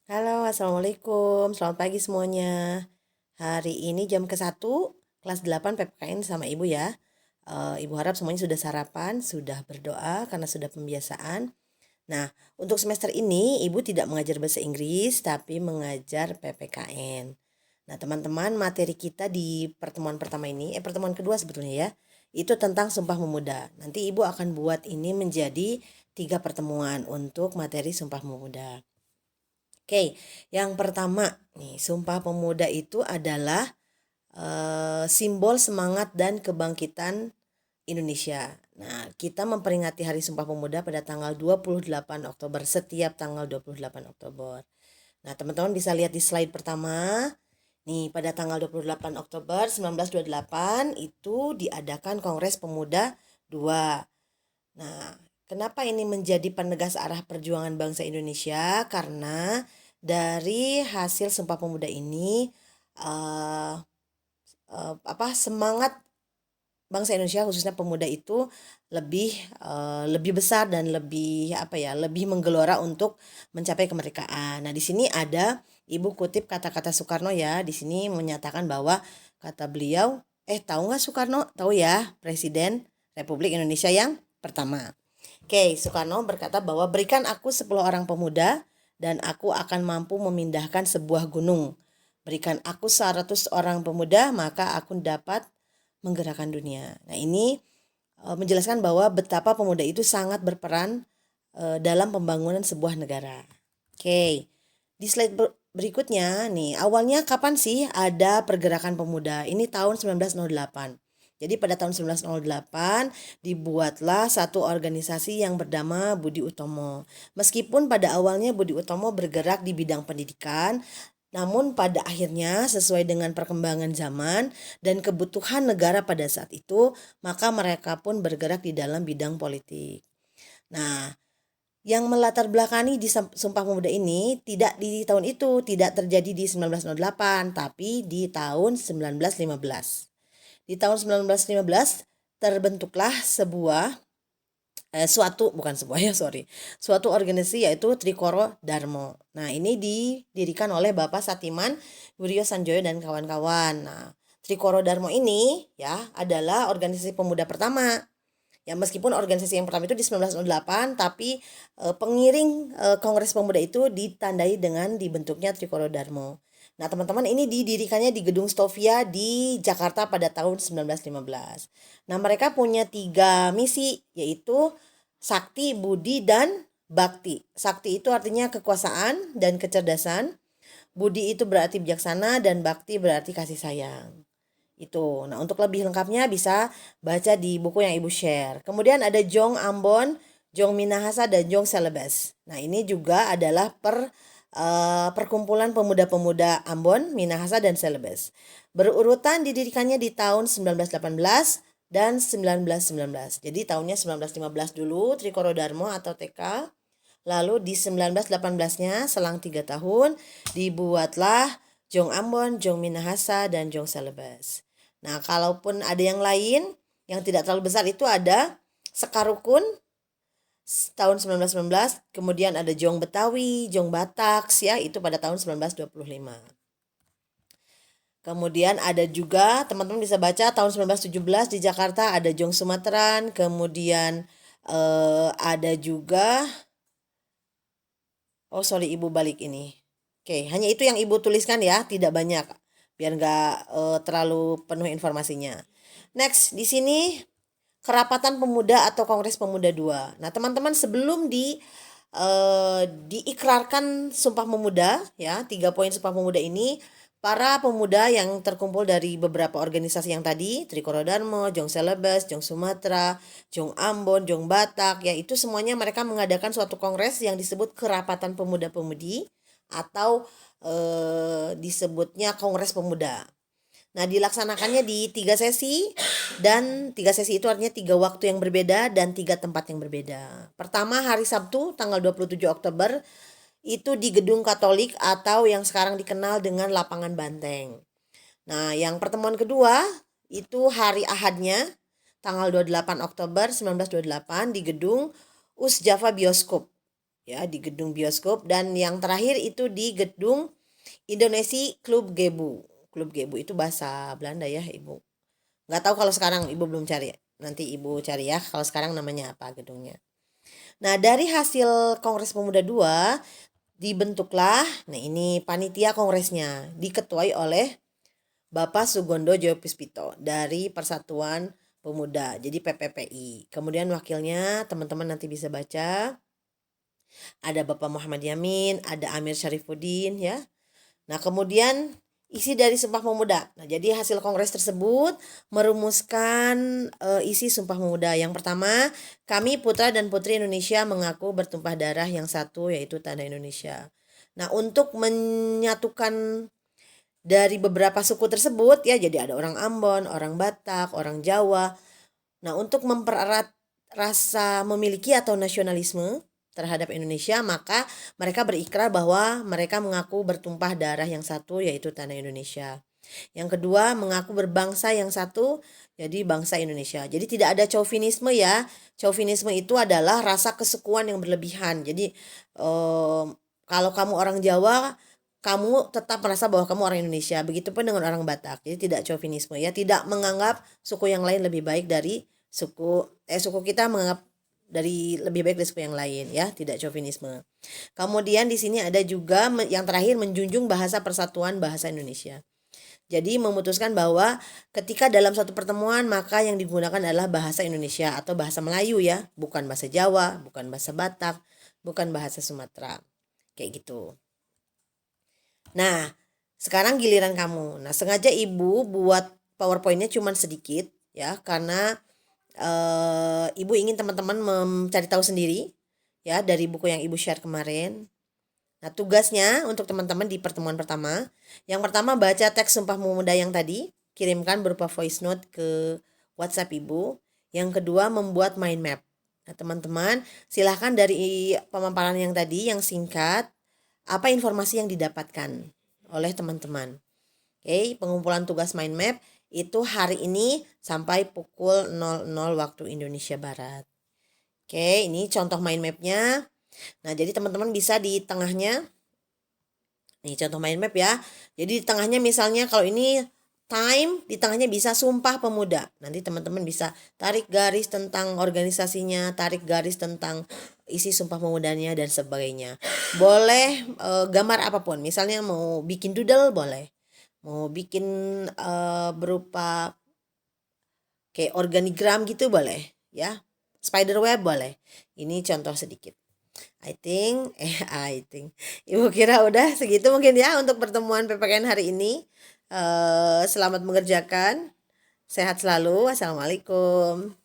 Halo, Assalamualaikum. Selamat pagi semuanya. Hari ini jam ke-1, kelas 8 PPKN sama Ibu ya. Ibu harap semuanya sudah sarapan, sudah berdoa karena sudah pembiasaan. Nah, untuk semester ini Ibu tidak mengajar bahasa Inggris, tapi mengajar PPKN. Nah, teman-teman, materi kita di pertemuan pertama ini, pertemuan kedua sebetulnya ya, itu tentang Sumpah Pemuda. Nanti Ibu akan buat ini menjadi 3 pertemuan untuk materi Sumpah Pemuda. Oke, yang pertama nih, Sumpah Pemuda itu adalah simbol semangat dan kebangkitan Indonesia. Nah, kita memperingati Hari Sumpah Pemuda pada tanggal 28 Oktober, setiap tanggal 28 Oktober. Nah, teman-teman bisa lihat di slide pertama. Nih, pada tanggal 28 Oktober 1928 itu diadakan Kongres Pemuda 2. Nah, kenapa ini menjadi penegas arah perjuangan bangsa Indonesia? Karena dari hasil Sumpah Pemuda ini eh, semangat bangsa Indonesia khususnya pemuda itu lebih lebih besar dan lebih lebih menggelora untuk mencapai kemerdekaan. Nah, di sini ada Ibu kutip kata-kata Soekarno ya. Di sini menyatakan bahwa kata beliau, tahu nggak Soekarno? Tahu ya, Presiden Republik Indonesia yang pertama. Oke, Soekarno berkata bahwa berikan aku 10 orang pemuda dan aku akan mampu memindahkan sebuah gunung. Berikan aku 100 orang pemuda maka aku dapat menggerakkan dunia. Nah, ini menjelaskan bahwa betapa pemuda itu sangat berperan dalam pembangunan sebuah negara. Oke, di slide berikutnya nih, awalnya kapan sih ada pergerakan pemuda? Ini tahun 1908. Jadi pada tahun 1908 dibuatlah satu organisasi yang bernama Budi Utomo. Meskipun pada awalnya Budi Utomo bergerak di bidang pendidikan, namun pada akhirnya sesuai dengan perkembangan zaman dan kebutuhan negara pada saat itu, maka mereka pun bergerak di dalam bidang politik. Nah, yang melatar belakangi di Sumpah Pemuda ini tidak di tahun itu, tidak terjadi di 1908, tapi di tahun 1915. Di tahun 1915 terbentuklah suatu organisasi yaitu Trikoro Darmo. Nah, ini didirikan oleh Bapak Satiman Wiryo Sanjoyo dan kawan-kawan. Nah, Trikoro Darmo ini ya adalah organisasi pemuda pertama. Ya, meskipun organisasi yang pertama itu di 1908, tapi pengiring Kongres Pemuda itu ditandai dengan dibentuknya Trikoro Darmo. Nah, teman-teman, ini didirikannya di Gedung Stovia di Jakarta pada tahun 1915. Nah, mereka punya 3 misi, yaitu Sakti, Budi, dan Bakti. Sakti itu artinya kekuasaan dan kecerdasan. Budi itu berarti bijaksana dan Bakti berarti kasih sayang. Itu. Nah, untuk lebih lengkapnya bisa baca di buku yang Ibu share. Kemudian ada Jong Ambon, Jong Minahasa, dan Jong Celebes. Nah, ini juga adalah perkumpulan pemuda-pemuda Ambon, Minahasa, dan Celebes. Berurutan didirikannya di tahun 1918 dan 1919. Jadi tahunnya 1915 dulu Trikoro Darmo atau TK. Lalu di 1918-nya selang 3 tahun dibuatlah Jong Ambon, Jong Minahasa, dan Jong Celebes. Nah, kalaupun ada yang lain yang tidak terlalu besar itu ada Sekarukun tahun 1919, kemudian ada Jong Betawi, Jong Batak ya, itu pada tahun 1925. Kemudian ada juga teman-teman bisa baca tahun 1917 di Jakarta ada Jong Sumatran, kemudian ada juga Ibu balik ini. Oke, hanya itu yang Ibu tuliskan ya, tidak banyak biar nggak terlalu penuh informasinya. Next, di sini Kerapatan Pemuda atau Kongres Pemuda 2. Nah, teman-teman sebelum diikrarkan Sumpah Pemuda ya, 3 poin Sumpah Pemuda ini, para pemuda yang terkumpul dari beberapa organisasi yang tadi, Trikoro Darmo, Jong Celebes, Jong Sumatera, Jong Ambon, Jong Batak, ya itu semuanya mereka mengadakan suatu kongres yang disebut Kerapatan Pemuda-Pemudi atau disebutnya Kongres Pemuda. Nah, dilaksanakannya di 3 sesi dan 3 sesi itu artinya 3 waktu yang berbeda dan 3 tempat yang berbeda. Pertama hari Sabtu tanggal 27 Oktober itu di Gedung Katolik atau yang sekarang dikenal dengan Lapangan Banteng. Nah, yang pertemuan kedua itu hari Ahadnya tanggal 28 Oktober 1928 di Gedung Us Java Bioskop. ya, di gedung bioskop, dan yang terakhir itu di gedung Indonesia Club Gebu. Club Gebu itu bahasa Belanda ya, Ibu. Nggak tahu kalau sekarang, Ibu belum cari. Nanti Ibu cari ya kalau sekarang namanya apa gedungnya. Nah, dari hasil Kongres Pemuda 2 dibentuklah, nah ini panitia kongresnya diketuai oleh Bapak Sugondo Joyopuspito dari Persatuan Pemuda, jadi PPPI. Kemudian wakilnya teman-teman nanti bisa baca. Ada Bapak Muhammad Yamin, ada Amir Syarifuddin ya. Nah, kemudian isi dari Sumpah Pemuda. Nah, jadi hasil kongres tersebut merumuskan isi Sumpah Pemuda. Yang pertama, kami putra dan putri Indonesia mengaku bertumpah darah yang satu, yaitu tanah Indonesia. Nah, untuk menyatukan dari beberapa suku tersebut ya, jadi ada orang Ambon, orang Batak, orang Jawa. Nah, untuk mempererat rasa memiliki atau nasionalisme terhadap Indonesia, maka mereka berikrar bahwa mereka mengaku bertumpah darah yang satu, yaitu tanah Indonesia. Yang kedua, mengaku berbangsa yang satu, jadi bangsa Indonesia. Jadi tidak ada chauvinisme ya. Chauvinisme itu adalah rasa kesukuan yang berlebihan. Jadi kalau kamu orang Jawa, kamu tetap merasa bahwa kamu orang Indonesia. Begitupun dengan orang Batak. Jadi tidak chauvinisme ya, tidak menganggap suku yang lain lebih baik dari suku kita menganggap lebih baik dari suku yang lain ya, tidak chauvinisme. Kemudian di sini ada juga yang terakhir, menjunjung bahasa persatuan bahasa Indonesia. Jadi memutuskan bahwa ketika dalam suatu pertemuan maka yang digunakan adalah bahasa Indonesia atau bahasa Melayu ya, bukan bahasa Jawa, bukan bahasa Batak, bukan bahasa Sumatera. Kayak gitu. Nah, sekarang giliran kamu. Nah, sengaja Ibu buat PowerPoint-nya cuma sedikit ya, karena Ibu ingin teman-teman mencari tahu sendiri ya dari buku yang Ibu share kemarin. Nah, tugasnya untuk teman-teman di pertemuan pertama, yang pertama baca teks Sumpah Pemuda yang tadi, kirimkan berupa voice note ke WhatsApp Ibu. Yang kedua, membuat mind map. Nah, teman-teman, silahkan dari pemaparan yang tadi yang singkat, apa informasi yang didapatkan oleh teman-teman. Oke, pengumpulan tugas mind map itu hari ini sampai pukul 00 waktu Indonesia Barat. Oke, ini contoh mind mapnya. Nah, jadi teman-teman bisa di tengahnya, nih contoh mind map ya. Jadi di tengahnya misalnya kalau ini time, di tengahnya bisa Sumpah Pemuda. Nanti teman-teman bisa tarik garis tentang organisasinya, tarik garis tentang isi Sumpah Pemudanya dan sebagainya. Boleh gambar apapun, misalnya mau bikin doodle boleh. Mau bikin berupa kayak organigram gitu boleh ya. Spiderweb boleh. Ini contoh sedikit. I think Ibu kira udah segitu mungkin ya untuk pertemuan PPKN hari ini. Selamat mengerjakan. Sehat selalu. Wassalamualaikum.